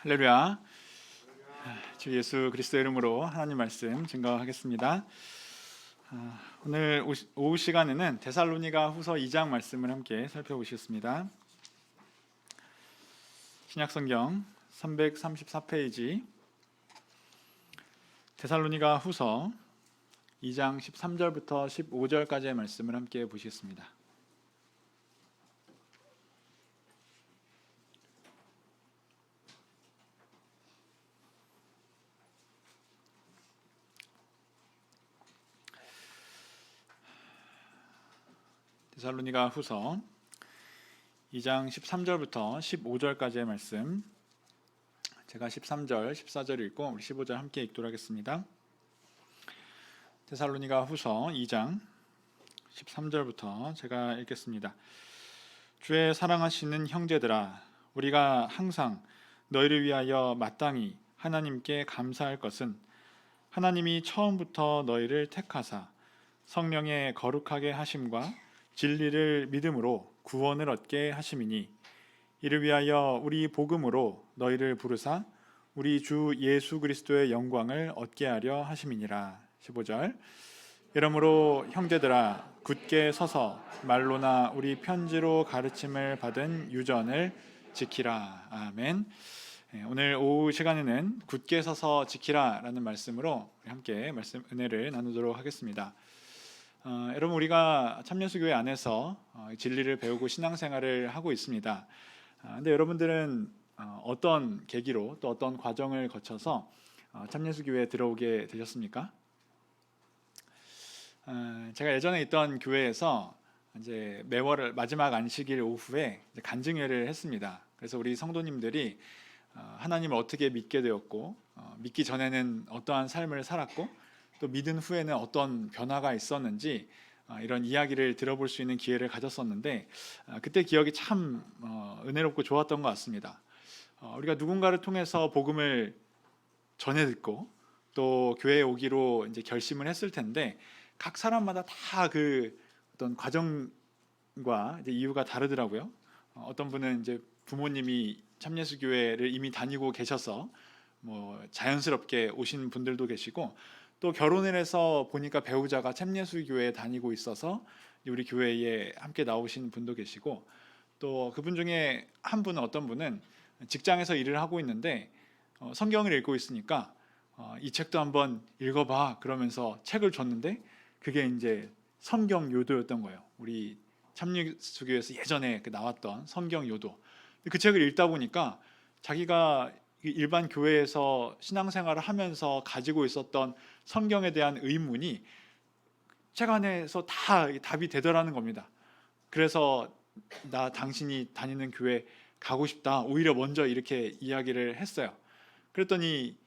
할렐루야. 주 예수 그리스도 이름으로 하나님 말씀 증거하겠습니다. 오늘 오후 시간에는 데살로니가 후서 2장 말씀을 함께 살펴보시겠습니다. 신약성경 334페이지 데살로니가 후서 2장 13절부터 15절까지의 말씀을 함께 보시겠습니다. 데살로니가 후서 2장 13절부터 15절까지의 말씀, 제가 13절, 14절 읽고 우리 15절 함께 읽도록 하겠습니다. 데살로니가 후서 2장 13절부터 제가 읽겠습니다. 주의 사랑하시는 형제들아, 우리가 항상 너희를 위하여 마땅히 하나님께 감사할 것은 하나님이 처음부터 너희를 택하사 성령의 거룩하게 하심과 진리를 믿음으로 구원을 얻게 하심이니, 이를 위하여 우리 복음으로 너희를 부르사 우리 주 예수 그리스도의 영광을 얻게 하려 하심이니라. 15절. 이러므로 형제들아, 굳게 서서 말로나 우리 편지로 가르침을 받은 유전을 지키라. 아멘. 오늘 오후 시간에는 굳게 서서 지키라 라는 말씀으로 함께 은혜를 나누도록 하겠습니다. 여러분, 우리가 참예수교회 안에서 진리를 배우고 신앙생활을 하고 있습니다. 근데 여러분들은 어떤 계기로 또 어떤 과정을 거쳐서 참예수교회에 들어오게 되셨습니까? 제가 예전에 있던 교회에서 이제 매월 마지막 안식일 오후에 간증회를 했습니다. 그래서 우리 성도님들이 하나님을 어떻게 믿게 되었고, 믿기 전에는 어떠한 삶을 살았고, 또 믿은 후에는 어떤 변화가 있었는지 이런 이야기를 들어볼 수 있는 기회를 가졌었는데, 그때 기억이 참 은혜롭고 좋았던 것 같습니다. 우리가 누군가를 통해서 복음을 전해 듣고 또 교회에 오기로 이제 결심을 했을 텐데, 각 사람마다 다 그 어떤 과정과 이제 이유가 다르더라고요. 어떤 분은 이제 부모님이 참예수교회를 이미 다니고 계셔서 뭐 자연스럽게 오신 분들도 계시고, 또 결혼을 해서 보니까 배우자가 참예수교회에 다니고 있어서 우리 교회에 함께 나오신 분도 계시고, 또 그분 중에 한 분은 어떤 분은 직장에서 일을 하고 있는데 성경을 읽고 있으니까 이 책도 한번 읽어봐 그러면서 책을 줬는데, 그게 이제 성경 요도였던 거예요. 우리 참예수교회에서 예전에 나왔던 성경 요도. 그 책을 읽다 보니까 자기가 일반 교회에서 신앙생활을 하면서 가지고 있었던 성경에 대한 의문이 책 안에서 다 답이 되더라는 겁니다. 그래서 나 당신이 다니는 교회 가고 싶다, 오히려 먼저 이렇게 이야기를 했어요. 그랬더니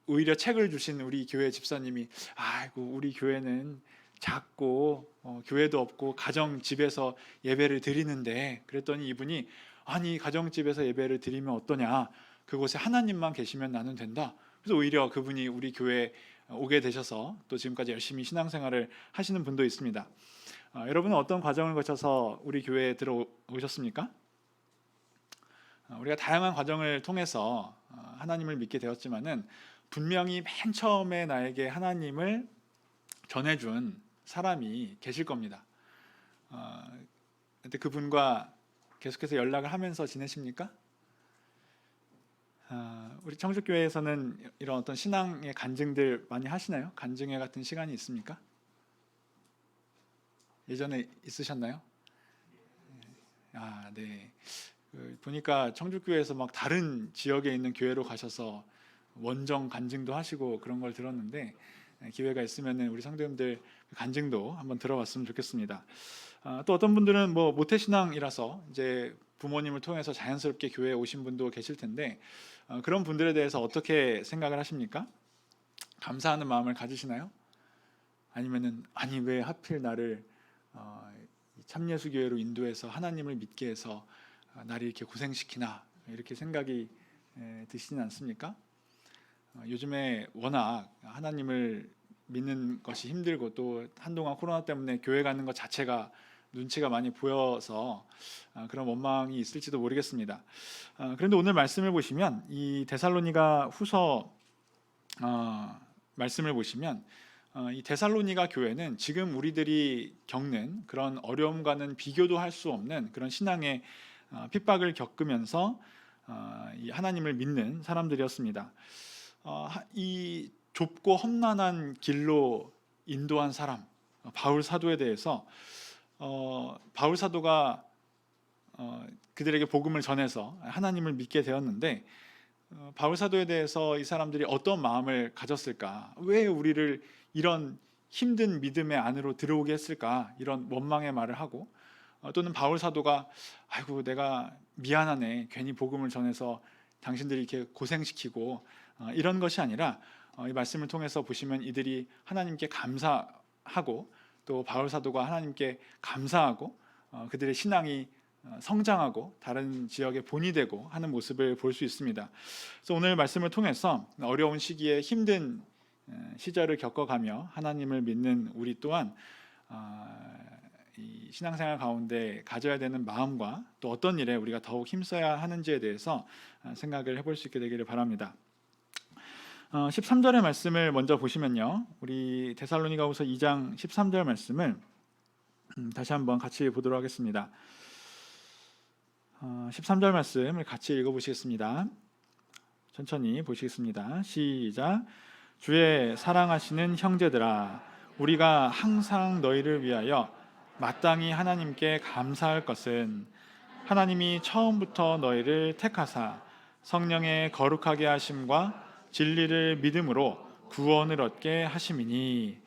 오히려 책을 주신 우리 교회 집사님이, 아이고 우리 교회는 작고 교회도 없고 가정집에서 예배를 드리는데, 그랬더니 이분이, 아니 가정집에서 예배를 드리면 어떠냐, 그곳에 하나님만 계시면 나는 된다. 그래서 오히려 그분이 우리 교회에 오게 되셔서 또 지금까지 열심히 신앙생활을 하시는 분도 있습니다. 여러분은 어떤 과정을 거쳐서 우리 교회에 들어오셨습니까? 우리가 다양한 과정을 통해서 하나님을 믿게 되었지만은, 분명히 맨 처음에 나에게 하나님을 전해준 사람이 계실 겁니다. 근데 그분과 계속해서 연락을 하면서 지내십니까? 우리 청주교회에서는 이런 어떤 신앙의 간증들 많이 하시나요? 간증회 같은 시간이 있습니까? 예전에 있으셨나요? 네. 보니까 청주교회에서 막 다른 지역에 있는 교회로 가셔서 원정 간증도 하시고 그런 걸 들었는데, 기회가 있으면 우리 성도님들 간증도 한번 들어봤으면 좋겠습니다. 또 어떤 분들은 뭐 모태신앙이라서 이제 부모님을 통해서 자연스럽게 교회에 오신 분도 계실 텐데, 그런 분들에 대해서 어떻게 생각을 하십니까? 감사하는 마음을 가지시나요? 아니면은, 아니 왜 하필 나를 참예수교회로 인도해서 하나님을 믿게 해서 나를 이렇게 고생시키나, 이렇게 생각이 드시진 않습니까? 요즘에 워낙 하나님을 믿는 것이 힘들고, 또 한동안 코로나 때문에 교회 가는 것 자체가 눈치가 많이 보여서 그런 원망이 있을지도 모르겠습니다. 그런데 오늘 말씀을 보시면 이 데살로니가 후서 말씀을 보시면 이 데살로니가 교회는 지금 우리들이 겪는 그런 어려움과는 비교도 할 수 없는 그런 신앙의 핍박을 겪으면서 이 하나님을 믿는 사람들이었습니다. 이 좁고 험난한 길로 인도한 사람 바울 사도에 대해서 바울 사도가 그들에게 복음을 전해서 하나님을 믿게 되었는데 바울 사도에 대해서 이 사람들이 어떤 마음을 가졌을까? 왜 우리를 이런 힘든 믿음의 안으로 들어오게 했을까? 이런 원망의 말을 하고 또는 바울 사도가 아이고 내가 미안하네 괜히 복음을 전해서 당신들이 이렇게 고생시키고 이런 것이 아니라 이 말씀을 통해서 보시면 이들이 하나님께 감사하고 또 바울 사도가 하나님께 감사하고 그들의 신앙이 성장하고 다른 지역의 본이 되고 하는 모습을 볼 수 있습니다. 그래서 오늘 말씀을 통해서 어려운 시기에 힘든 시절을 겪어가며 하나님을 믿는 우리 또한 이 신앙생활 가운데 가져야 되는 마음과 또 어떤 일에 우리가 더욱 힘써야 하는지에 대해서 생각을 해볼 수 있게 되기를 바랍니다. 13절의 말씀을 먼저 보시면요, 우리 데살로니가후서 2장 13절 말씀을 다시 한번 같이 보도록 하겠습니다. 13절 말씀을 같이 읽어보시겠습니다. 천천히 보시겠습니다. 시작. 주의 사랑하시는 형제들아, 우리가 항상 너희를 위하여 마땅히 하나님께 감사할 것은 하나님이 처음부터 너희를 택하사 성령의 거룩하게 하심과 진리를 믿음으로 구원을 얻게 하심이니.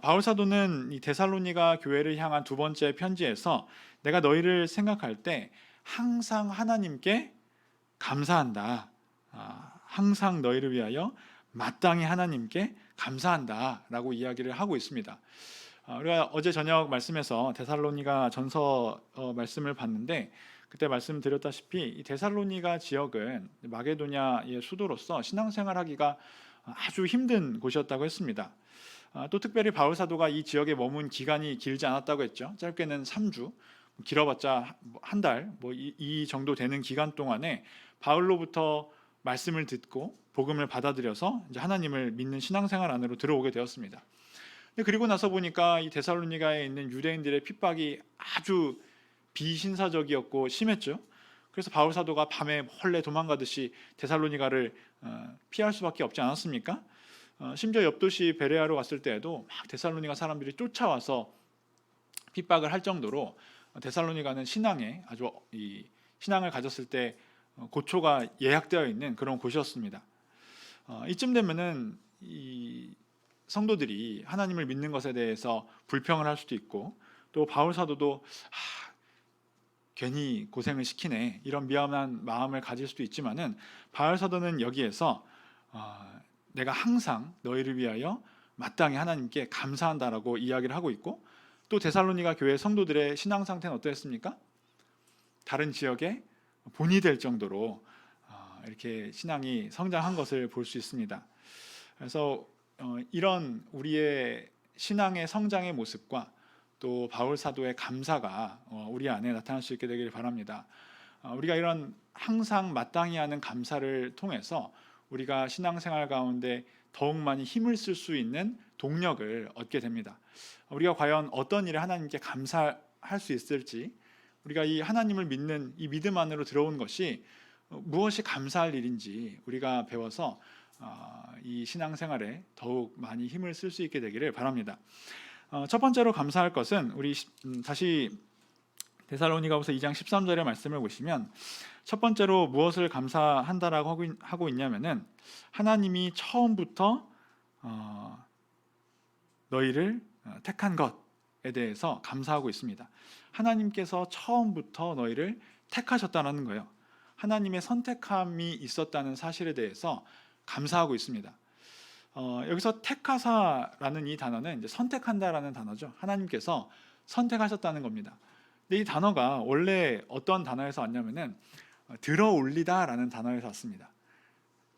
바울 사도는 이 데살로니가 교회를 향한 두 번째 편지에서 내가 너희를 생각할 때 항상 하나님께 감사한다. 항상 너희를 위하여 마땅히 하나님께 감사한다라고 이야기를 하고 있습니다. 우리가 어제 저녁 말씀에서 데살로니가 전서 말씀을 봤는데 그때 말씀드렸다시피 이 데살로니가 지역은 마게도냐의 수도로서 신앙생활하기가 아주 힘든 곳이었다고 했습니다. 또 특별히 바울 사도가 이 지역에 머문 기간이 길지 않았다고 했죠. 짧게는 3주, 길어봤자 한 달, 이 정도 되는 기간 동안에 바울로부터 말씀을 듣고 복음을 받아들여서 이제 하나님을 믿는 신앙생활 안으로 들어오게 되었습니다. 그리고 나서 보니까 이 데살로니가에 있는 유대인들의 핍박이 아주 비신사적이었고 심했죠. 그래서 바울 사도가 밤에 헐레 도망가듯이 데살로니가를 피할 수밖에 없지 않았습니까? 심지어 옆도시 베레아로 갔을 때에도 막 데살로니가 사람들이 쫓아와서 핍박을 할 정도로 데살로니가는 신앙에 아주 신앙을 가졌을 때 고초가 예약되어 있는 그런 곳이었습니다. 이쯤 되면은 이 성도들이 하나님을 믿는 것에 대해서 불평을 할 수도 있고 또 바울 사도도 괜히 고생을 시키네 이런 미안한 마음을 가질 수도 있지만은 바울 사도는 여기에서 내가 항상 너희를 위하여 마땅히 하나님께 감사한다라고 이야기를 하고 있고 또 데살로니가 교회 성도들의 신앙 상태는 어떠했습니까? 다른 지역에 본이 될 정도로 이렇게 신앙이 성장한 것을 볼 수 있습니다. 그래서 이런 우리의 신앙의 성장의 모습과 또 바울 사도의 감사가 우리 안에 나타날 수 있게 되기를 바랍니다. 우리가 이런 항상 마땅히 하는 감사를 통해서 우리가 신앙생활 가운데 더욱 많이 힘을 쓸 수 있는 동력을 얻게 됩니다. 우리가 과연 어떤 일에 하나님께 감사할 수 있을지, 우리가 이 하나님을 믿는 이 믿음 안으로 들어온 것이 무엇이 감사할 일인지 우리가 배워서 이 신앙생활에 더욱 많이 힘을 쓸 수 있게 되기를 바랍니다. 첫 번째로 감사할 것은 우리 다시 데살로니가후서 2장 13절의 말씀을 보시면 첫 번째로 무엇을 감사한다라고 하고 있냐면은 하나님이 처음부터 너희를 택한 것에 대해서 감사하고 있습니다. 하나님께서 처음부터 너희를 택하셨다는 거예요. 하나님의 선택함이 있었다는 사실에 대해서 감사하고 있습니다. 여기서 택하사라는 이 단어는 이제 선택한다라는 단어죠. 하나님께서 선택하셨다는 겁니다. 근데 이 단어가 원래 어떤 단어에서 왔냐면은 들어올리다라는 단어에서 왔습니다.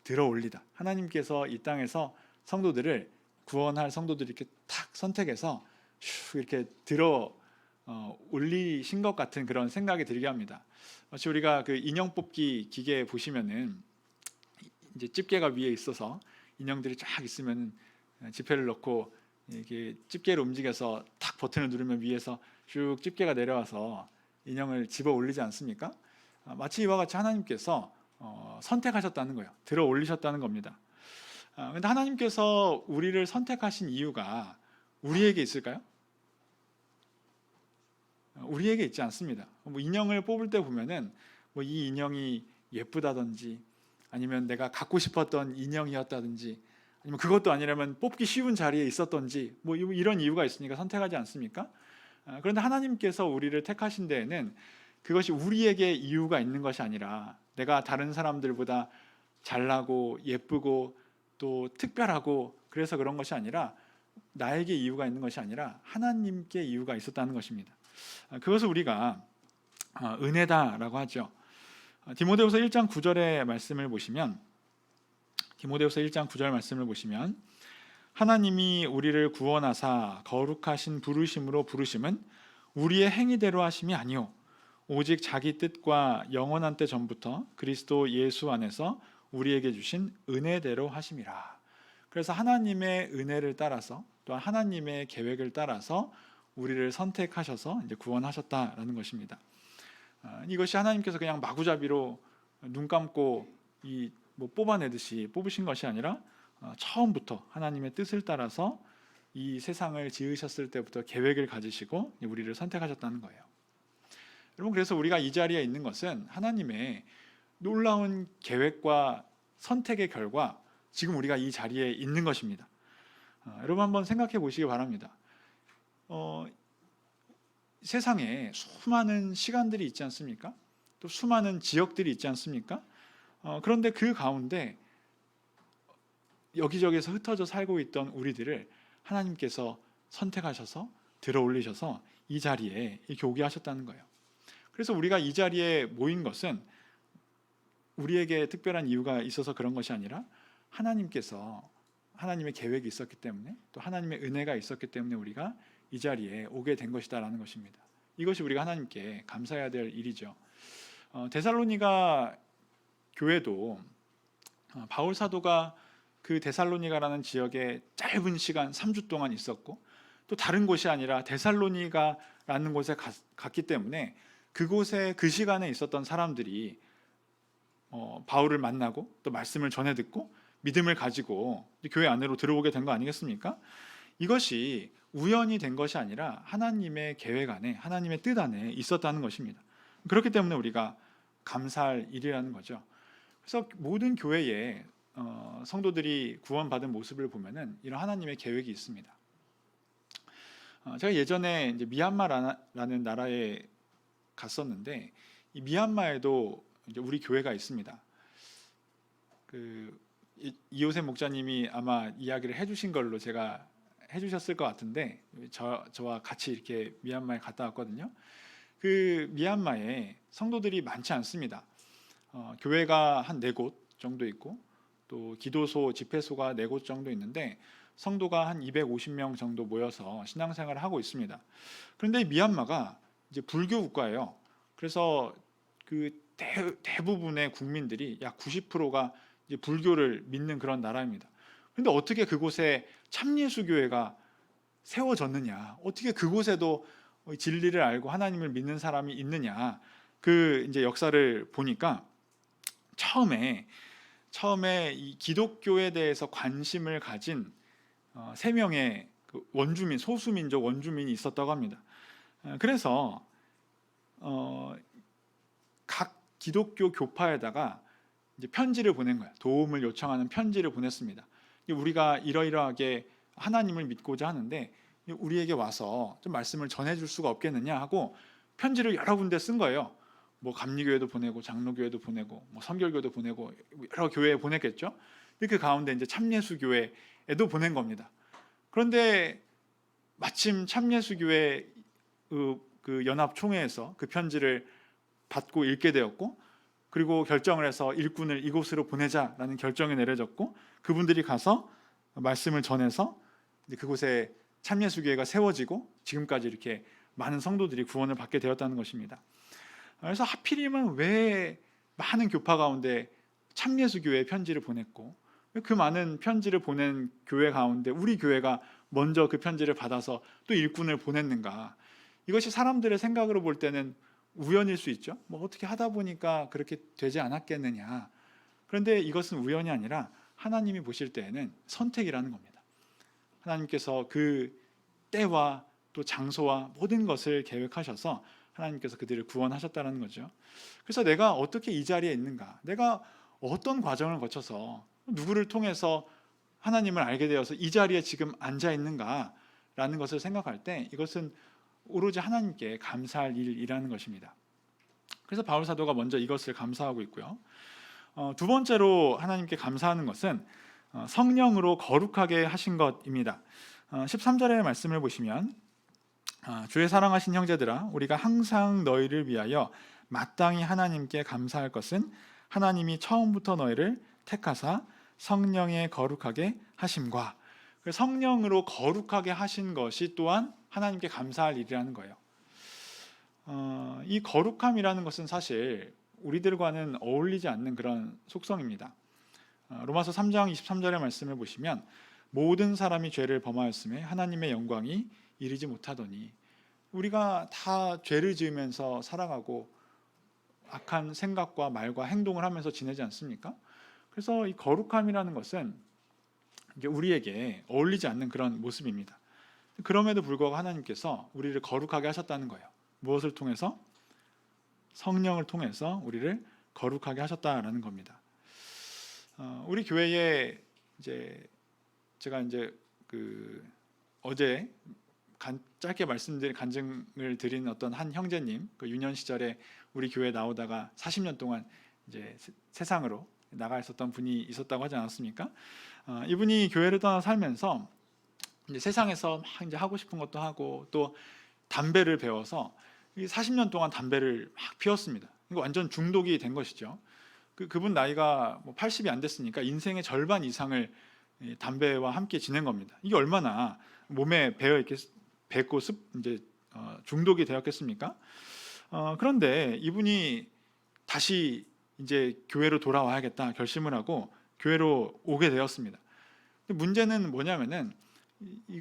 들어올리다. 하나님께서 이 땅에서 성도들을 구원할 성도들을 이렇게 탁 선택해서 이렇게 들어 올리신 것 같은 그런 생각이 들게 합니다. 마치 우리가 그 인형 뽑기 기계 보시면은 이제 집게가 위에 있어서 인형들이 쫙 있으면 지폐를 넣고 이게 집게를 움직여서 탁 버튼을 누르면 위에서 쭉 집게가 내려와서 인형을 집어 올리지 않습니까? 마치 이와 같이 하나님께서 선택하셨다는 거예요. 들어 올리셨다는 겁니다. 그런데 하나님께서 우리를 선택하신 이유가 우리에게 있을까요? 우리에게 있지 않습니다. 뭐 인형을 뽑을 때 보면은 뭐 이 인형이 예쁘다든지 아니면 내가 갖고 싶었던 인형이었다든지 아니면 그것도 아니라면 뽑기 쉬운 자리에 있었던지 뭐 이런 이유가 있으니까 선택하지 않습니까? 그런데 하나님께서 우리를 택하신 데에는 그것이 우리에게 이유가 있는 것이 아니라 내가 다른 사람들보다 잘나고 예쁘고 또 특별하고 그래서 그런 것이 아니라 나에게 이유가 있는 것이 아니라 하나님께 이유가 있었다는 것입니다. 그것을 우리가 은혜다라고 하죠. 디모데후서 1장 9절의 말씀을 보시면 디모데후서 1장 9절 말씀을 보시면 하나님이 우리를 구원하사 거룩하신 부르심으로 부르심은 우리의 행위대로 하심이 아니요 오직 자기 뜻과 영원한 때 전부터 그리스도 예수 안에서 우리에게 주신 은혜대로 하심이라. 그래서 하나님의 은혜를 따라서 또한 하나님의 계획을 따라서 우리를 선택하셔서 이제 구원하셨다라는 것입니다. 이것이 하나님께서 그냥 마구잡이로 눈 감고 뭐 뽑아내듯이 뽑으신 것이 아니라 처음부터 하나님의 뜻을 따라서 이 세상을 지으셨을 때부터 계획을 가지시고 우리를 선택하셨다는 거예요. 여러분, 그래서 우리가 이 자리에 있는 것은 하나님의 놀라운 계획과 선택의 결과 지금 우리가 이 자리에 있는 것입니다. 여러분 한번 생각해 보시기 바랍니다. 세상에 수많은 시간들이 있지 않습니까? 또 수많은 지역들이 있지 않습니까? 그런데 그 가운데 여기저기서 흩어져 살고 있던 우리들을 하나님께서 선택하셔서 들어 올리셔서 이 자리에 이렇게 하셨다는 거예요. 그래서 우리가 이 자리에 모인 것은 우리에게 특별한 이유가 있어서 그런 것이 아니라 하나님께서 하나님의 계획이 있었기 때문에 또 하나님의 은혜가 있었기 때문에 우리가 이 자리에 오게 된 것이다라는 것입니다. 이것이 우리가 하나님께 감사해야 될 일이죠. 데살로니가 교회도 바울 사도가 그 데살로니가라는 지역에 짧은 시간 3주 동안 있었고 또 다른 곳이 아니라 데살로니가라는 곳에 갔기 때문에 그곳에 그 시간에 있었던 사람들이 바울을 만나고 또 말씀을 전해 듣고 믿음을 가지고 교회 안으로 들어오게 된 거 아니겠습니까? 이것이 우연이 된 것이 아니라 하나님의 계획 안에 하나님의 뜻 안에 있었다는 것입니다. 그렇기 때문에 우리가 감사할 일이라는 거죠. 그래서 모든 교회에 성도들이 구원받은 모습을 보면은 이런 하나님의 계획이 있습니다. 제가 예전에 이제 미얀마라는 나라에 갔었는데 이 미얀마에도 이제 우리 교회가 있습니다. 이호셉 목사님이 아마 이야기를 해주신 걸로 제가 해주셨을 것 같은데 저와 같이 이렇게 미얀마에 갔다 왔거든요. 그 미얀마에 성도들이 많지 않습니다. 교회가 한 4곳 정도 있고 또 기도소, 집회소가 4곳 정도 있는데 성도가 한 250명 정도 모여서 신앙생활을 하고 있습니다. 그런데 미얀마가 이제 불교 국가예요. 그래서 그 대부분의 국민들이 약 90%가 이제 불교를 믿는 그런 나라입니다. 그런데 어떻게 그곳에 참예수교회가 세워졌느냐? 어떻게 그곳에도 진리를 알고 하나님을 믿는 사람이 있느냐? 그 이제 역사를 보니까 처음에 이 기독교에 대해서 관심을 가진 3명의 그 원주민, 소수민족 원주민이 있었다고 합니다. 그래서 각 기독교 교파에다가 이제 편지를 보낸 거예요. 도움을 요청하는 편지를 보냈습니다. 우리가 이러이러하게 하나님을 믿고자 하는데 우리에게 와서 좀 말씀을 전해줄 수가 없겠느냐 하고 편지를 여러 군데 쓴 거예요. 뭐 감리교회도 보내고 장로교회도 보내고 뭐 선결교회도 보내고 여러 교회에 보냈겠죠. 그 가운데 이제 참예수교회에도 보낸 겁니다. 그런데 마침 참예수교회 그 연합총회에서 그 편지를 받고 읽게 되었고 그리고 결정을 해서 일꾼을 이곳으로 보내자라는 결정이 내려졌고 그분들이 가서 말씀을 전해서 이제 그곳에 참예수교회가 세워지고 지금까지 이렇게 많은 성도들이 구원을 받게 되었다는 것입니다. 그래서 하필이면 왜 많은 교파 가운데 참예수교회에 편지를 보냈고 그 많은 편지를 보낸 교회 가운데 우리 교회가 먼저 그 편지를 받아서 또 일꾼을 보냈는가? 이것이 사람들의 생각으로 볼 때는 우연일 수 있죠. 뭐 어떻게 하다 보니까 그렇게 되지 않았겠느냐. 그런데 이것은 우연이 아니라 하나님이 보실 때에는 선택이라는 겁니다. 하나님께서 그 때와 또 장소와 모든 것을 계획하셔서 하나님께서 그들을 구원하셨다는 거죠. 그래서 내가 어떻게 이 자리에 있는가? 내가 어떤 과정을 거쳐서 누구를 통해서 하나님을 알게 되어서 이 자리에 지금 앉아 있는가라는 것을 생각할 때 이것은 오로지 하나님께 감사할 일이라는 것입니다. 그래서 바울 사도가 먼저 이것을 감사하고 있고요. 두 번째로 하나님께 감사하는 것은 성령으로 거룩하게 하신 것입니다. 13절의 말씀을 보시면 주의 사랑하신 형제들아 우리가 항상 너희를 위하여 마땅히 하나님께 감사할 것은 하나님이 처음부터 너희를 택하사 성령에 거룩하게 하심과 성령으로 거룩하게 하신 것이 또한 하나님께 감사할 일이라는 거예요. 이 거룩함이라는 것은 사실 우리들과는 어울리지 않는 그런 속성입니다. 로마서 3장 23절의 말씀을 보시면 모든 사람이 죄를 범하였음에 하나님의 영광이 이르지 못하더니 우리가 다 죄를 지으면서 살아가고 악한 생각과 말과 행동을 하면서 지내지 않습니까? 그래서 이 거룩함이라는 것은 우리에게 어울리지 않는 그런 모습입니다. 그럼에도 불구하고 하나님께서 우리를 거룩하게 하셨다는 거예요. 무엇을 통해서? 성령을 통해서 우리를 거룩하게 하셨다라는 겁니다. 우리 교회에 제가 어제 짧게 간증을 드린 어떤 한 형제님, 그 유년 시절에 우리 교회 나오다가 40년 동안 이제 세상으로 나가 있었던 분이 있었다고 하지 않았습니까? 이분이 교회를 떠나 살면서 이제 세상에서 막 이제 하고 싶은 것도 하고 또 담배를 배워서 40년 동안 담배를 막 피웠습니다. 이거 완전 중독이 된 것이죠. 그분 나이가 80이 안 됐으니까 인생의 절반 이상을 담배와 함께 지낸 겁니다. 이게 얼마나 몸에 배고 이제 중독이 되었겠습니까? 그런데 이분이 다시 이제 교회로 돌아와야겠다 결심을 하고 교회로 오게 되었습니다. 근데 문제는 뭐냐면은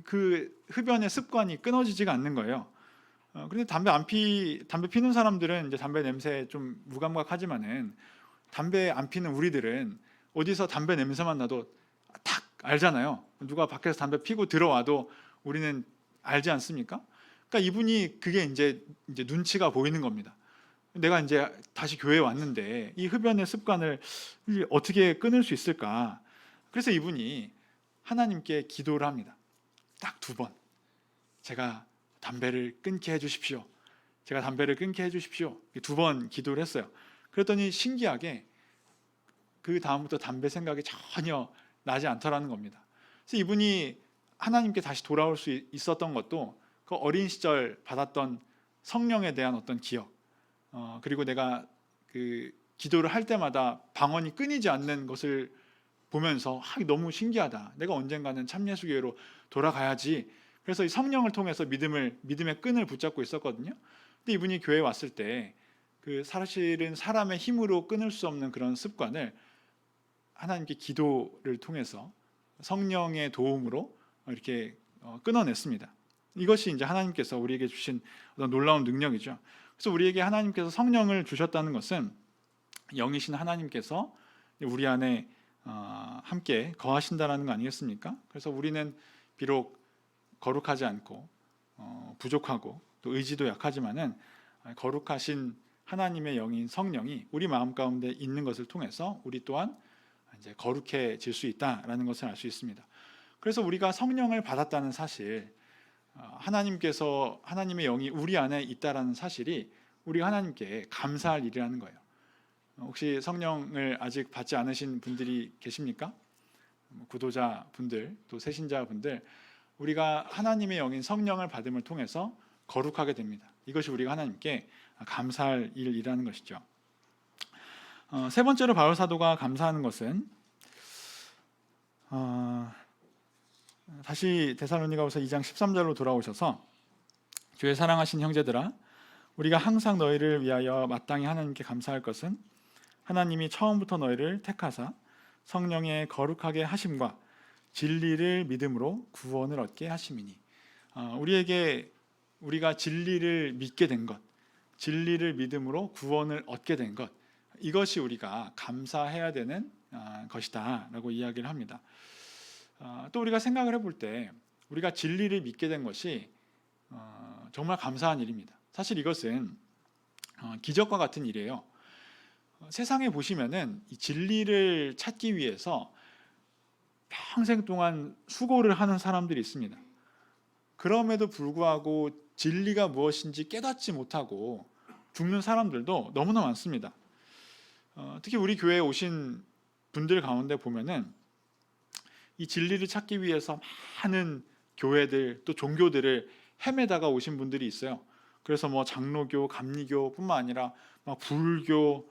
그 흡연의 습관이 끊어지지가 않는 거예요. 그런데 담배 피는 사람들은 이제 담배 냄새에 좀 무감각하지만은 담배 안 피는 우리들은 어디서 담배 냄새만 나도 탁 알잖아요. 누가 밖에서 담배 피고 들어와도 우리는 알지 않습니까? 그러니까 이분이 그게 이제 눈치가 보이는 겁니다. 내가 이제 다시 교회에 왔는데 이 흡연의 습관을 어떻게 끊을 수 있을까? 그래서 이분이 하나님께 기도를 합니다. 딱 2번. 제가 담배를 끊게 해주십시오. 제가 담배를 끊게 해주십시오. 2번 기도를 했어요. 그랬더니 신기하게 그 다음부터 담배 생각이 전혀 나지 않더라는 겁니다. 그래서 이분이 하나님께 다시 돌아올 수 있었던 것도 그 어린 시절 받았던 성령에 대한 어떤 기억, 그리고 내가 그 기도를 할 때마다 방언이 끊이지 않는 것을 보면서 너무 신기하다. 내가 언젠가는 참예수교회로 돌아가야지. 그래서 이 성령을 통해서 믿음의 끈을 붙잡고 있었거든요. 근데 이분이 교회에 왔을 때 그 사실은 사람의 힘으로 끊을 수 없는 그런 습관을 하나님께 기도를 통해서 성령의 도움으로 이렇게 끊어냈습니다. 이것이 이제 하나님께서 우리에게 주신 어떤 놀라운 능력이죠. 그래서 우리에게 하나님께서 성령을 주셨다는 것은 영이신 하나님께서 우리 안에 함께 거하신다라는 거 아니겠습니까? 그래서 우리는 비록 거룩하지 않고 부족하고 또 의지도 약하지만은 거룩하신 하나님의 영인 성령이 우리 마음 가운데 있는 것을 통해서 우리 또한 이제 거룩해질 수 있다라는 것을 알 수 있습니다. 그래서 우리가 성령을 받았다는 사실, 하나님의 영이 우리 안에 있다라는 사실이 우리가 하나님께 감사할 일이라는 거예요. 혹시 성령을 아직 받지 않으신 분들이 계십니까? 구도자 분들, 또 새신자 분들, 우리가 하나님의 영인 성령을 받음을 통해서 거룩하게 됩니다. 이것이 우리가 하나님께 감사할 일이라는 것이죠. 세 번째로 바울 사도가 감사하는 것은 다시 데살로니가후서 2장 13절로 돌아오셔서 주의 사랑하신 형제들아, 우리가 항상 너희를 위하여 마땅히 하나님께 감사할 것은 하나님이 처음부터 너희를 택하사 성령의 거룩하게 하심과 진리를 믿음으로 구원을 얻게 하심이니. 우리에게 우리가 진리를 믿게 된 것, 진리를 믿음으로 구원을 얻게 된 것, 이것이 우리가 감사해야 되는 것이다 라고 이야기를 합니다. 또 우리가 생각을 해볼 때 우리가 진리를 믿게 된 것이 정말 감사한 일입니다. 사실 이것은 기적과 같은 일이에요. 세상에 보시면은 이 진리를 찾기 위해서 평생 동안 수고를 하는 사람들이 있습니다. 그럼에도 불구하고 진리가 무엇인지 깨닫지 못하고 죽는 사람들도 너무나 많습니다. 특히 우리 교회에 오신 분들 가운데 보면은 이 진리를 찾기 위해서 많은 교회들 또 종교들을 헤매다가 오신 분들이 있어요. 그래서 뭐 장로교, 감리교뿐만 아니라 막 불교,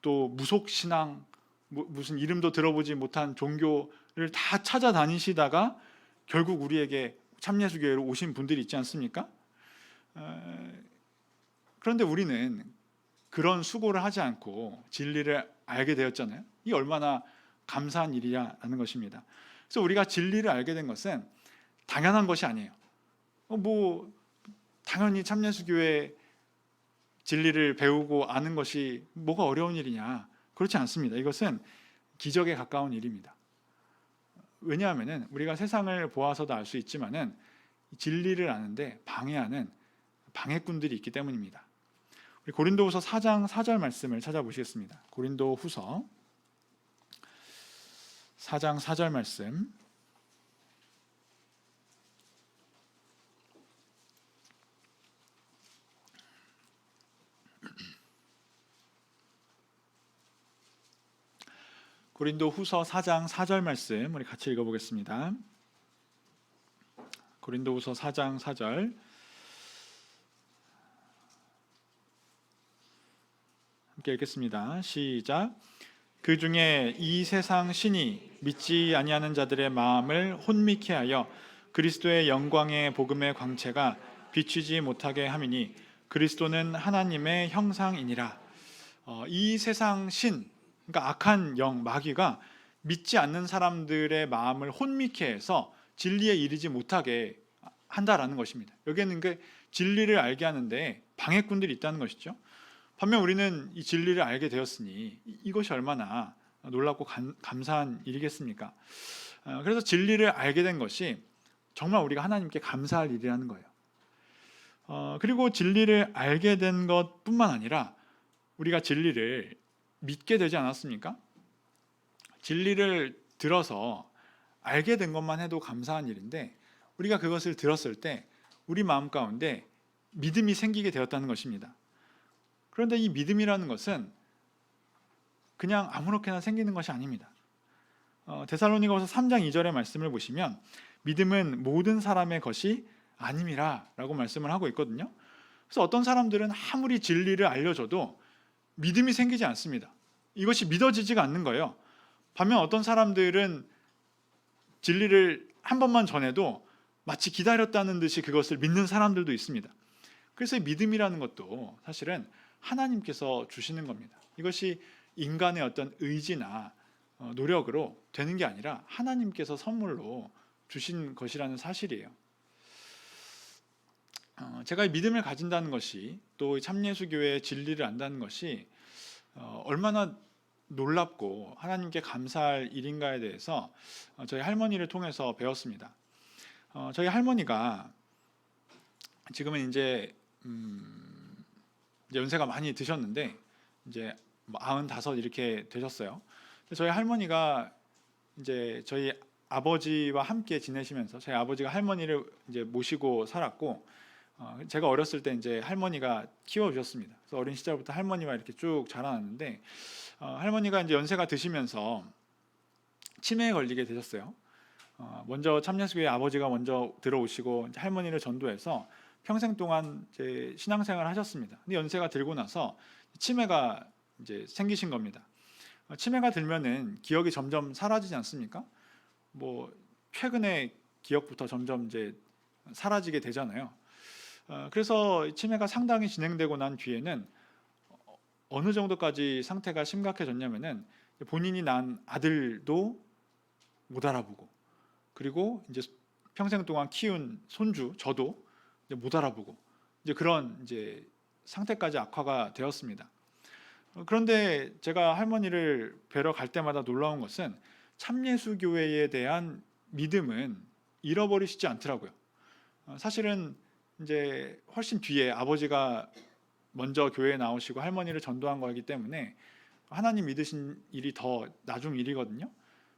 또 무속신앙, 무슨 이름도 들어보지 못한 종교를 다 찾아다니시다가 결국 우리에게 참예수교회로 오신 분들이 있지 않습니까? 그런데 우리는 그런 수고를 하지 않고 진리를 알게 되었잖아요. 이 얼마나 감사한 일이냐라는 것입니다. 그래서 우리가 진리를 알게 된 것은 당연한 것이 아니에요. 뭐 당연히 참예수교회 진리를 배우고 아는 것이 뭐가 어려운 일이냐? 그렇지 않습니다. 이것은 기적에 가까운 일입니다. 왜냐하면은 우리가 세상을 보아서도 알 수 있지만은 진리를 아는데 방해하는 방해꾼들이 있기 때문입니다. 우리 고린도후서 4장 4절 말씀을 찾아보시겠습니다. 고린도후서 4장 4절 말씀. 고린도후서 4장 4절 말씀 우리 같이 읽어보겠습니다. 고린도후서 4장 4절 함께 읽겠습니다. 시작. 그 중에 이 세상 신이 믿지 아니하는 자들의 마음을 혼미케 하여 그리스도의 영광의 복음의 광채가 비추지 못하게 함이니 그리스도는 하나님의 형상이니라. 이 세상 신, 그러니까 악한 영, 마귀가 믿지 않는 사람들의 마음을 혼미케 해서 진리에 이르지 못하게 한다라는 것입니다. 여기에는 그 진리를 알게 하는데 방해꾼들이 있다는 것이죠. 반면 우리는 이 진리를 알게 되었으니 이것이 얼마나 놀랍고 감사한 일이겠습니까? 그래서 진리를 알게 된 것이 정말 우리가 하나님께 감사할 일이라는 거예요. 그리고 진리를 알게 된 것뿐만 아니라 우리가 진리를 믿게 되지 않았습니까? 진리를 들어서 알게 된 것만 해도 감사한 일인데 우리가 그것을 들었을 때 우리 마음 가운데 믿음이 생기게 되었다는 것입니다. 그런데 이 믿음이라는 것은 그냥 아무렇게나 생기는 것이 아닙니다. 데살로니가서 3장 2절의 말씀을 보시면 믿음은 모든 사람의 것이 아님이라 라고 말씀을 하고 있거든요. 그래서 어떤 사람들은 아무리 진리를 알려줘도 믿음이 생기지 않습니다. 이것이 믿어지지가 않는 거예요. 반면 어떤 사람들은 진리를 한 번만 전해도 마치 기다렸다는 듯이 그것을 믿는 사람들도 있습니다. 그래서 믿음이라는 것도 사실은 하나님께서 주시는 겁니다. 이것이 인간의 어떤 의지나 노력으로 되는 게 아니라 하나님께서 선물로 주신 것이라는 사실이에요. 제가 믿음을 가진다는 것이 또 참예수교회의 진리를 안다는 것이 얼마나 놀랍고 하나님께 감사할 일인가에 대해서 저희 할머니를 통해서 배웠습니다. 저희 할머니가 지금은 이제 연세가 많이 드셨는데 이제 95 이렇게 되셨어요. 저희 할머니가 이제 저희 아버지와 함께 지내시면서 저희 아버지가 할머니를 이제 모시고 살았고 제가 어렸을 때 이제 할머니가 키워주셨습니다. 그래서 어린 시절부터 할머니와 이렇게 쭉 자라났는데 할머니가 이제 연세가 드시면서 치매에 걸리게 되셨어요. 먼저 참예수교회 아버지가 먼저 들어오시고 할머니를 전도해서 평생 동안 이제 신앙생활을 하셨습니다. 근데 연세가 들고 나서 치매가 이제 생기신 겁니다. 치매가 들면은 기억이 점점 사라지지 않습니까? 뭐 최근에 기억부터 점점 이제 사라지게 되잖아요. 그래서 치매가 상당히 진행되고 난 뒤에는 어느 정도까지 상태가 심각해졌냐면은 본인이 낳은 아들도 못 알아보고, 그리고 이제 평생 동안 키운 손주 저도 이제 못 알아보고, 이제 그런 이제 상태까지 악화가 되었습니다. 그런데 제가 할머니를 뵈러 갈 때마다 놀라운 것은 참예수 교회에 대한 믿음은 잃어버리시지 않더라고요. 사실은 이제 훨씬 뒤에 아버지가 먼저 교회에 나오시고 할머니를 전도한 거이기 때문에 하나님 믿으신 일이 더 나중 일이거든요.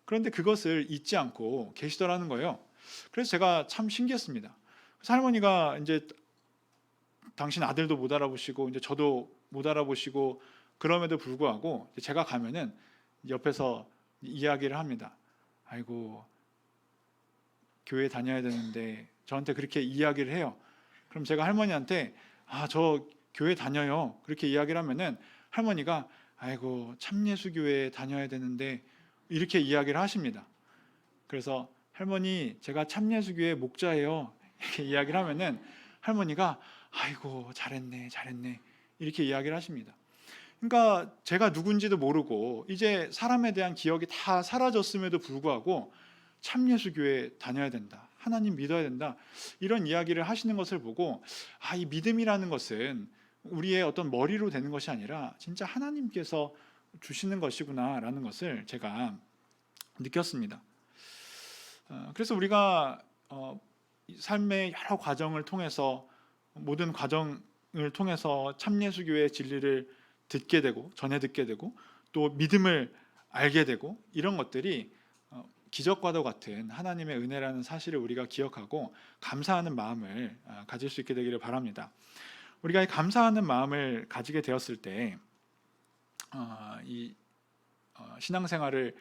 그런데 그것을 잊지 않고 계시더라는 거예요. 그래서 제가 참 신기했습니다. 그래서 할머니가 이제 당신 아들도 못 알아보시고 이제 저도 못 알아보시고 그럼에도 불구하고 제가 가면은 옆에서 이야기를 합니다. 아이고, 교회 다녀야 되는데, 저한테 그렇게 이야기를 해요. 그럼 제가 할머니한테 저 교회 다녀요 그렇게 이야기를 하면은 할머니가 아이고, 참예수교회 다녀야 되는데 이렇게 이야기를 하십니다. 그래서 할머니, 제가 참예수교회 목자예요 이렇게 이야기를 하면은 할머니가 아이고, 잘했네 이렇게 이야기를 하십니다. 그러니까 제가 누군지도 모르고 이제 사람에 대한 기억이 다 사라졌음에도 불구하고 참예수교회 다녀야 된다, 하나님 믿어야 된다, 이런 이야기를 하시는 것을 보고 이 믿음이라는 것은 우리의 어떤 머리로 되는 것이 아니라 진짜 하나님께서 주시는 것이구나라는 것을 제가 느꼈습니다. 그래서 우리가 삶의 여러 과정을 통해서, 모든 과정을 통해서 참예수교회의 진리를 듣게 되고 전해 듣게 되고 또 믿음을 알게 되고, 이런 것들이 기적과도 같은 하나님의 은혜라는 사실을 우리가 기억하고 감사하는 마음을 가질 수 있게 되기를 바랍니다. 우리가 이 감사하는 마음을 가지게 되었을 때 이 신앙생활을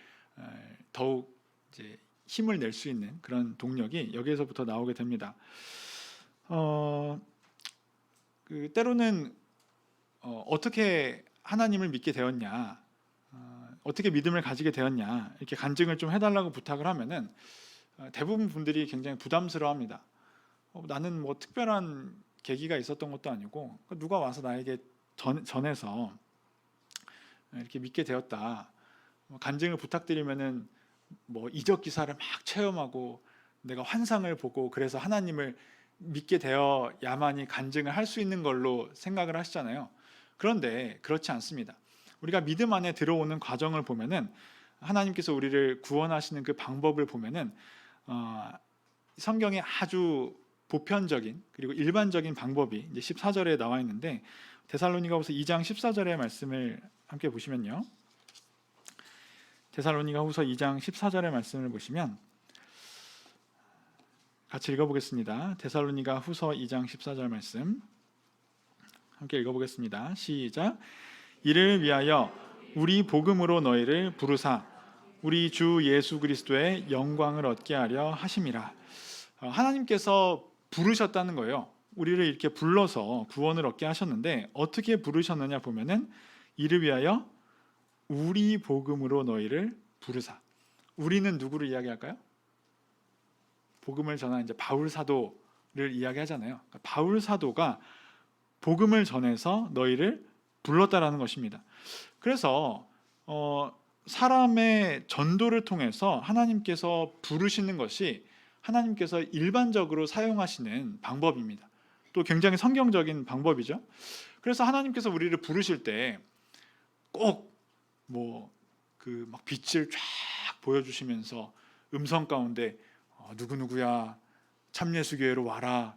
더욱 이제 힘을 낼 수 있는 그런 동력이 여기에서부터 나오게 됩니다. 때로는 어떻게 하나님을 믿게 되었냐, 어떻게 믿음을 가지게 되었냐 이렇게 간증을 좀 해달라고 부탁을 하면은 대부분 분들이 굉장히 부담스러워합니다. 나는 뭐 특별한 계기가 있었던 것도 아니고 누가 와서 나에게 전해서 이렇게 믿게 되었다, 간증을 부탁드리면은 뭐 이적 기사를 막 체험하고 내가 환상을 보고 그래서 하나님을 믿게 되어야만이 간증을 할 수 있는 걸로 생각을 하시잖아요. 그런데 그렇지 않습니다. 우리가 믿음 안에 들어오는 과정을 보면은 하나님께서 우리를 구원하시는 그 방법을 보면은 성경에 아주 보편적인 그리고 일반적인 방법이 이제 14절에 나와 있는데, 데살로니가후서 2장 14절의 말씀을 함께 보시면요. 데살로니가후서 2장 14절의 말씀을 보시면 같이 읽어보겠습니다. 데살로니가후서 2장 14절 말씀 함께 읽어보겠습니다. 시작. 이를 위하여 우리 복음으로 너희를 부르사 우리 주 예수 그리스도의 영광을 얻게 하려 하심이라. 하나님께서 부르셨다는 거예요. 우리를 이렇게 불러서 구원을 얻게 하셨는데 어떻게 부르셨느냐 보면은 이를 위하여 우리 복음으로 너희를 부르사. 우리는 누구를 이야기할까요? 복음을 전한 이제 바울 사도를 이야기하잖아요. 그러니까 바울 사도가 복음을 전해서 너희를 불렀다라는 것입니다. 그래서 사람의 전도를 통해서 하나님께서 부르시는 것이 하나님께서 일반적으로 사용하시는 방법입니다. 또 굉장히 성경적인 방법이죠. 그래서 하나님께서 우리를 부르실 때 꼭 뭐 그 막 빛을 쫙 보여주시면서 음성 가운데 누구누구야 참예수교회로 와라,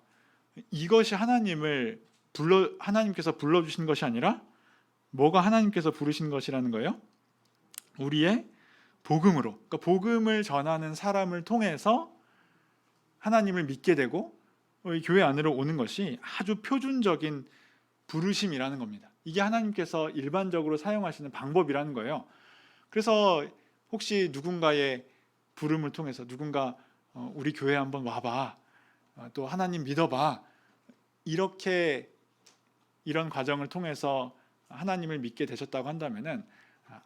이것이 하나님께서 불러주신 것이 아니라 뭐가 하나님께서 부르신 것이라는 거예요? 우리의 복음으로, 그러니까 복음을 전하는 사람을 통해서 하나님을 믿게 되고 교회 안으로 오는 것이 아주 표준적인 부르심이라는 겁니다. 이게 하나님께서 일반적으로 사용하시는 방법이라는 거예요. 그래서 혹시 누군가의 부름을 통해서 누군가 우리 교회 한번 와봐, 또 하나님 믿어봐, 이런 과정을 통해서 하나님을 믿게 되셨다고 한다면은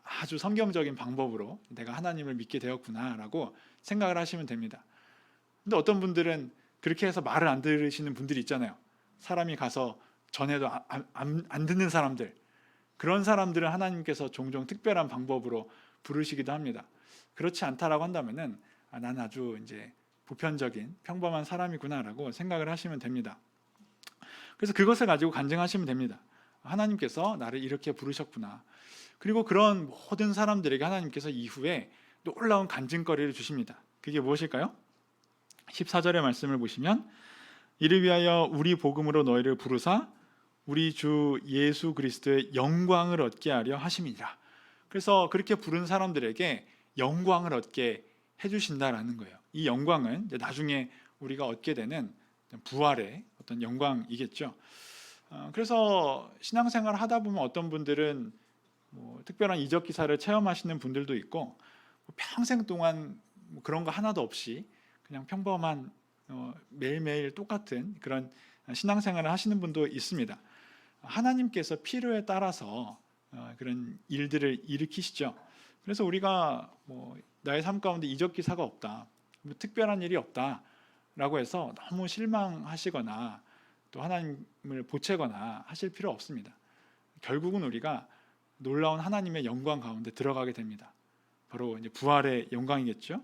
아주 성경적인 방법으로 내가 하나님을 믿게 되었구나라고 생각을 하시면 됩니다. 근데 어떤 분들은 그렇게 해서 말을 안 들으시는 분들이 있잖아요. 사람이 가서 전해도 안 듣는 사람들, 그런 사람들은 하나님께서 종종 특별한 방법으로 부르시기도 합니다. 그렇지 않다라고 한다면은 난 아주 이제 보편적인 평범한 사람이구나라고 생각을 하시면 됩니다. 그래서 그것을 가지고 간증하시면 됩니다. 하나님께서 나를 이렇게 부르셨구나. 그리고 그런 모든 사람들에게 하나님께서 이후에 놀라운 간증거리를 주십니다. 그게 무엇일까요? 14절의 말씀을 보시면 이를 위하여 우리 복음으로 너희를 부르사 우리 주 예수 그리스도의 영광을 얻게 하려 하심이니라. 그래서 그렇게 부른 사람들에게 영광을 얻게 해주신다라는 거예요. 이 영광은 나중에 우리가 얻게 되는 부활의 어떤 영광이겠죠. 그래서 신앙생활을 하다 보면 어떤 분들은 특별한 이적 기사를 체험하시는 분들도 있고 평생 동안 그런 거 하나도 없이 그냥 평범한 매일매일 똑같은 그런 신앙생활을 하시는 분도 있습니다. 하나님께서 필요에 따라서 그런 일들을 일으키시죠. 그래서 우리가 나의 삶 가운데 이적 기사가 없다, 특별한 일이 없다라고 해서 너무 실망하시거나 또 하나님을 보채거나 하실 필요 없습니다. 결국은 우리가 놀라운 하나님의 영광 가운데 들어가게 됩니다. 바로 이제 부활의 영광이겠죠.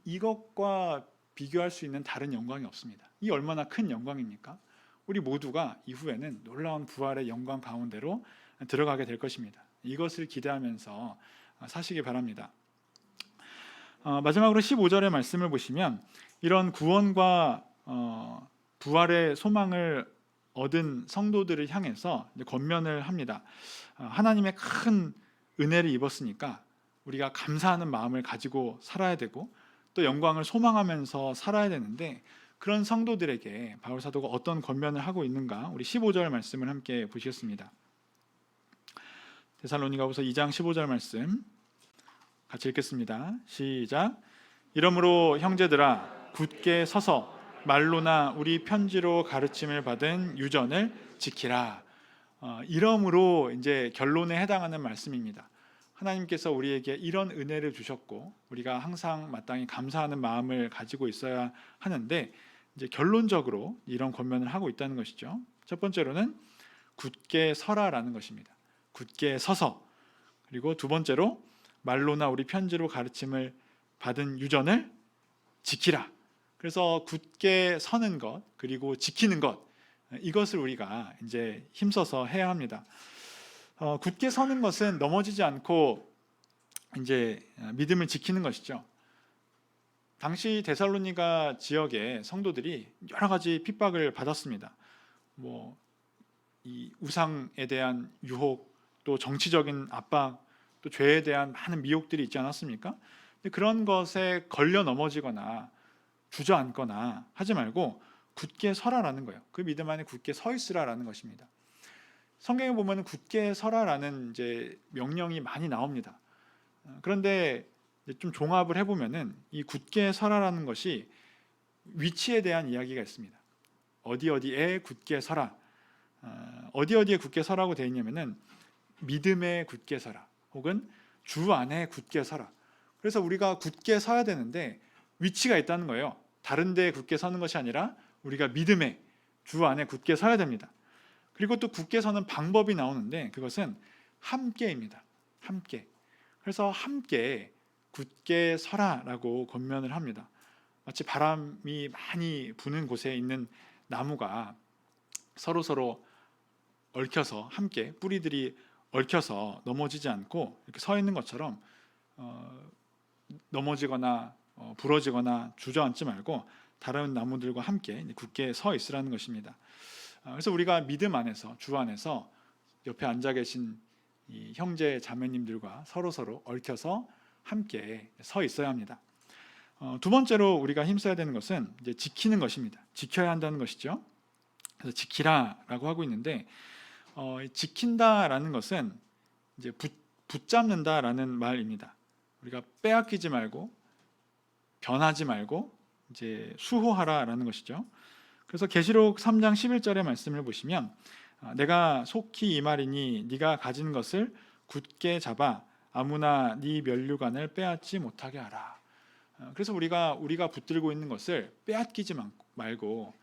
이것과 비교할 수 있는 다른 영광이 없습니다. 이 얼마나 큰 영광입니까? 우리 모두가 이후에는 놀라운 부활의 영광 가운데로 들어가게 될 것입니다. 이것을 기대하면서 사시기 바랍니다. 마지막으로 15절의 말씀을 보시면 이런 구원과 부활의 소망을 얻은 성도들을 향해서 권면을 합니다. 하나님의 큰 은혜를 입었으니까 우리가 감사하는 마음을 가지고 살아야 되고 또 영광을 소망하면서 살아야 되는데, 그런 성도들에게 바울 사도가 어떤 권면을 하고 있는가, 우리 15절 말씀을 함께 보시겠습니다. 데살로니가후서 2장 15절 말씀 같이 읽겠습니다. 시작. 이러므로 형제들아 굳게 서서 말로나 우리 편지로 가르침을 받은 유전을 지키라. 이러므로 이제 결론에 해당하는 말씀입니다. 하나님께서 우리에게 이런 은혜를 주셨고 우리가 항상 마땅히 감사하는 마음을 가지고 있어야 하는데, 이제 결론적으로 이런 권면을 하고 있다는 것이죠. 첫 번째로는 굳게 서라라는 것입니다. 굳게 서서. 그리고 두 번째로 말로나 우리 편지로 가르침을 받은 유전을 지키라. 그래서 굳게 서는 것 그리고 지키는 것, 이것을 우리가 이제 힘써서 해야 합니다. 굳게 서는 것은 넘어지지 않고 이제 믿음을 지키는 것이죠. 당시 데살로니가 지역의 성도들이 여러 가지 핍박을 받았습니다. 이 우상에 대한 유혹, 또 정치적인 압박, 또 죄에 대한 많은 미혹들이 있지 않았습니까? 그런 것에 걸려 넘어지거나 주저앉거나 하지 말고 굳게 서라라는 거예요. 그 믿음 안에 굳게 서 있으라라는 것입니다. 성경에 보면 굳게 서라라는 이제 명령이 많이 나옵니다. 그런데 좀 종합을 해보면은 이 굳게 서라라는 것이 위치에 대한 이야기가 있습니다. 어디에 굳게 서라. 어디에 굳게 서라고 되어 있냐면은 믿음에 굳게 서라, 혹은 주 안에 굳게 서라. 그래서 우리가 굳게 서야 되는데 위치가 있다는 거예요. 다른 데에 굳게 서는 것이 아니라 우리가 믿음에, 주 안에 굳게 서야 됩니다. 그리고 또 굳게 서는 방법이 나오는데 그것은 함께입니다. 함께. 그래서 함께 굳게 서라라고 권면을 합니다. 마치 바람이 많이 부는 곳에 있는 나무가 서로 얽혀서 함께 뿌리들이 얽혀서 넘어지지 않고 이렇게 서 있는 것처럼 넘어지거나 부러지거나 주저앉지 말고 다른 나무들과 함께 굳게 서 있으라는 것입니다. 그래서 우리가 믿음 안에서, 주 안에서 옆에 앉아 계신 이 형제 자매님들과 서로 얽혀서 함께 서 있어야 합니다. 두 번째로 우리가 힘써야 되는 것은 이제 지키는 것입니다. 지켜야 한다는 것이죠. 그래서 지키라라고 하고 있는데, 지킨다라는 것은 이제 붙잡는다라는 말입니다. 우리가 빼앗기지 말고 변하지 말고 이제 수호하라라는 것이죠. 그래서 계시록 3장 11절의 말씀을 보시면 내가 속히 이 말이니 네가 가진 것을 굳게 잡아 아무나 네 면류관을 빼앗지 못하게 하라. 그래서 우리가 붙들고 있는 것을 빼앗기지 말고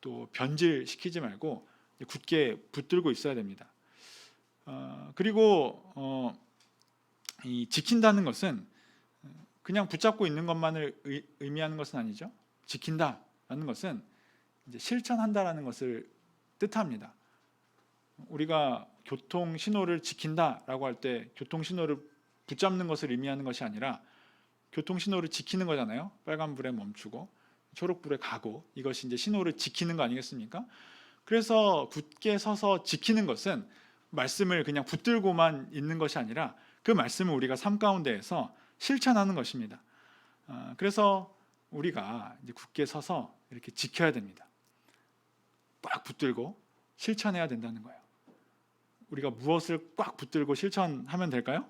또 변질시키지 말고 굳게 붙들고 있어야 됩니다. 그리고 이 지킨다는 것은 그냥 붙잡고 있는 것만을 의미하는 것은 아니죠. 지킨다라는 것은 이제 실천한다라는 것을 뜻합니다. 우리가 교통 신호를 지킨다라고 할 때 교통 신호를 붙잡는 것을 의미하는 것이 아니라 교통 신호를 지키는 거잖아요. 빨간불에 멈추고 초록불에 가고, 이것이 이제 신호를 지키는 거 아니겠습니까? 그래서 굳게 서서 지키는 것은 말씀을 그냥 붙들고만 있는 것이 아니라 그 말씀을 우리가 삶 가운데에서 실천하는 것입니다. 그래서 우리가 이제 굳게 서서 이렇게 지켜야 됩니다. 꽉 붙들고 실천해야 된다는 거예요. 우리가 무엇을 꽉 붙들고 실천하면 될까요?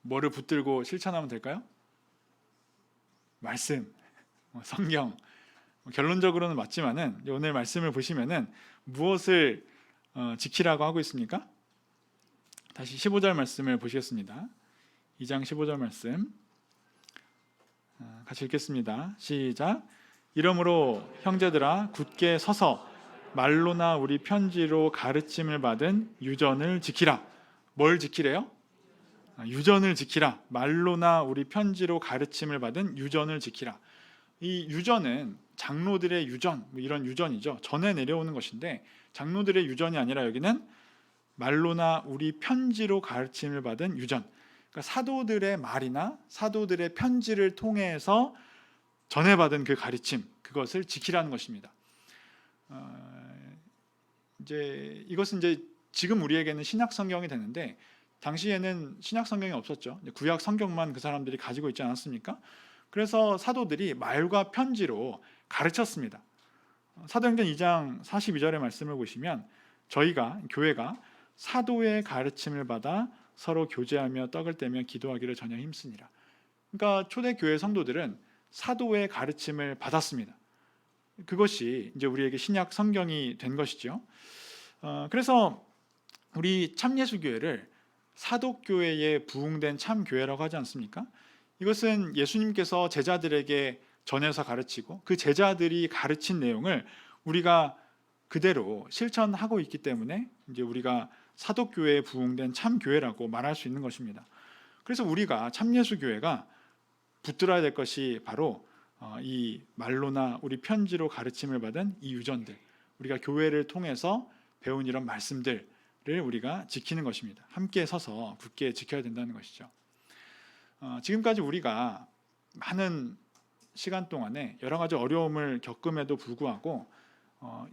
뭐를 붙들고 실천하면 될까요? 말씀, 성경. 결론적으로는 맞지만은 오늘 말씀을 보시면은 무엇을 지키라고 하고 있습니까? 다시 15절 말씀을 보시겠습니다. 2장 15절 말씀 같이 읽겠습니다. 시작. 이러므로 형제들아 굳게 서서 말로나 우리 편지로 가르침을 받은 유전을 지키라. 뭘 지키래요? 유전을 지키라. 말로나 우리 편지로 가르침을 받은 유전을 지키라. 이 유전은 장로들의 유전, 이런 유전이죠. 전해 내려오는 것인데 장로들의 유전이 아니라 여기는 말로나 우리 편지로 가르침을 받은 유전. 그러니까 사도들의 말이나 사도들의 편지를 통해서 전해받은 그 가르침, 그것을 지키라는 것입니다. 이제 이것은 이제 지금 우리에게는 신약 성경이 되는데 당시에는 신약 성경이 없었죠. 구약 성경만 그 사람들이 가지고 있지 않았습니까? 그래서 사도들이 말과 편지로 가르쳤습니다. 사도행전 2장 42절의 말씀을 보시면 저희가 교회가 사도의 가르침을 받아 서로 교제하며 떡을 떼며 기도하기를 전혀 힘쓰니라. 그러니까 초대교회 성도들은 사도의 가르침을 받았습니다. 그것이 이제 우리에게 신약 성경이 된 것이죠. 그래서 우리 참예수교회를 사도교회에 부흥된 참교회라고 하지 않습니까? 이것은 예수님께서 제자들에게 전해서 가르치고 그 제자들이 가르친 내용을 우리가 그대로 실천하고 있기 때문에 이제 우리가 사도교회에 부흥된 참교회라고 말할 수 있는 것입니다. 그래서 우리가 참예수교회가 붙들어야 될 것이 바로 이 말로나 우리 편지로 가르침을 받은 이 유전들, 우리가 교회를 통해서 배운 이런 말씀들을 우리가 지키는 것입니다. 함께 서서 굳게 지켜야 된다는 것이죠. 지금까지 우리가 많은 시간 동안에 여러 가지 어려움을 겪음에도 불구하고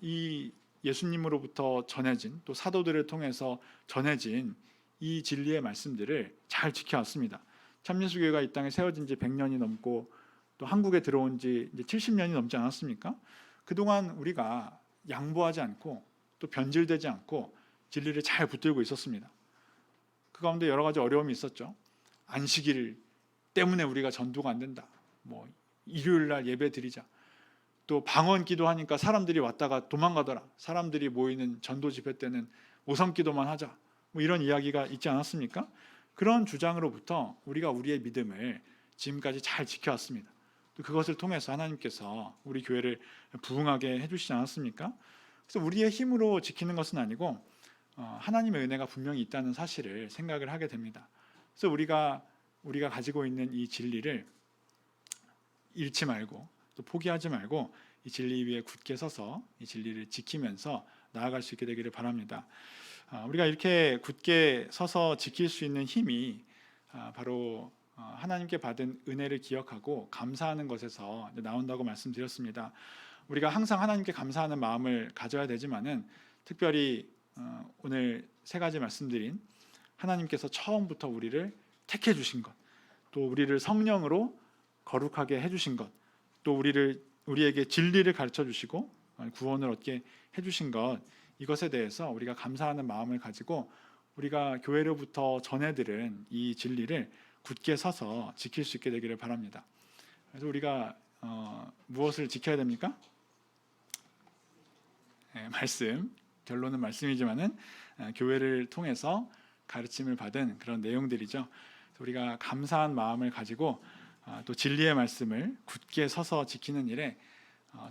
이 예수님으로부터 전해진, 또 사도들을 통해서 전해진 이 진리의 말씀들을 잘 지켜왔습니다. 참예수교회가 이 땅에 세워진 지 100년이 넘고 또 한국에 들어온 지 이제 70년이 넘지 않았습니까? 그동안 우리가 양보하지 않고 또 변질되지 않고 진리를 잘 붙들고 있었습니다. 그 가운데 여러 가지 어려움이 있었죠. 안식일 때문에 우리가 전도가 안 된다. 뭐 일요일 날 예배 드리자. 또 방언 기도하니까 사람들이 왔다가 도망가더라. 사람들이 모이는 전도 집회 때는 오성 기도만 하자. 뭐 이런 이야기가 있지 않았습니까? 그런 주장으로부터 우리가 우리의 믿음을 지금까지 잘 지켜왔습니다. 또 그것을 통해서 하나님께서 우리 교회를 부흥하게 해주시지 않았습니까? 그래서 우리의 힘으로 지키는 것은 아니고 하나님의 은혜가 분명히 있다는 사실을 생각을 하게 됩니다. 그래서 우리가 가지고 있는 이 진리를 잃지 말고 또 포기하지 말고 이 진리 위에 굳게 서서 이 진리를 지키면서 나아갈 수 있게 되기를 바랍니다. 우리가 이렇게 굳게 서서 지킬 수 있는 힘이 바로 하나님께 받은 은혜를 기억하고 감사하는 것에서 나온다고 말씀드렸습니다. 우리가 항상 하나님께 감사하는 마음을 가져야 되지만은 특별히 오늘 세 가지 말씀드린 하나님께서 처음부터 우리를 택해 주신 것, 또 우리를 성령으로 거룩하게 해 주신 것, 또 우리에게 진리를 가르쳐 주시고 구원을 얻게 해 주신 것, 이것에 대해서 우리가 감사하는 마음을 가지고 우리가 교회로부터 전해들은 이 진리를 굳게 서서 지킬 수 있게 되기를 바랍니다. 그래서 우리가 무엇을 지켜야 됩니까? 말씀, 결론은 말씀이지만은 교회를 통해서 가르침을 받은 그런 내용들이죠. 우리가 감사한 마음을 가지고 또 진리의 말씀을 굳게 서서 지키는 일에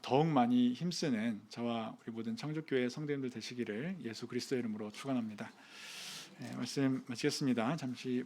더욱 많이 힘쓰는 저와 우리 모든 창조교회 성도님들 되시기를 예수 그리스도의 이름으로 축원합니다. 말씀 마치겠습니다. 잠시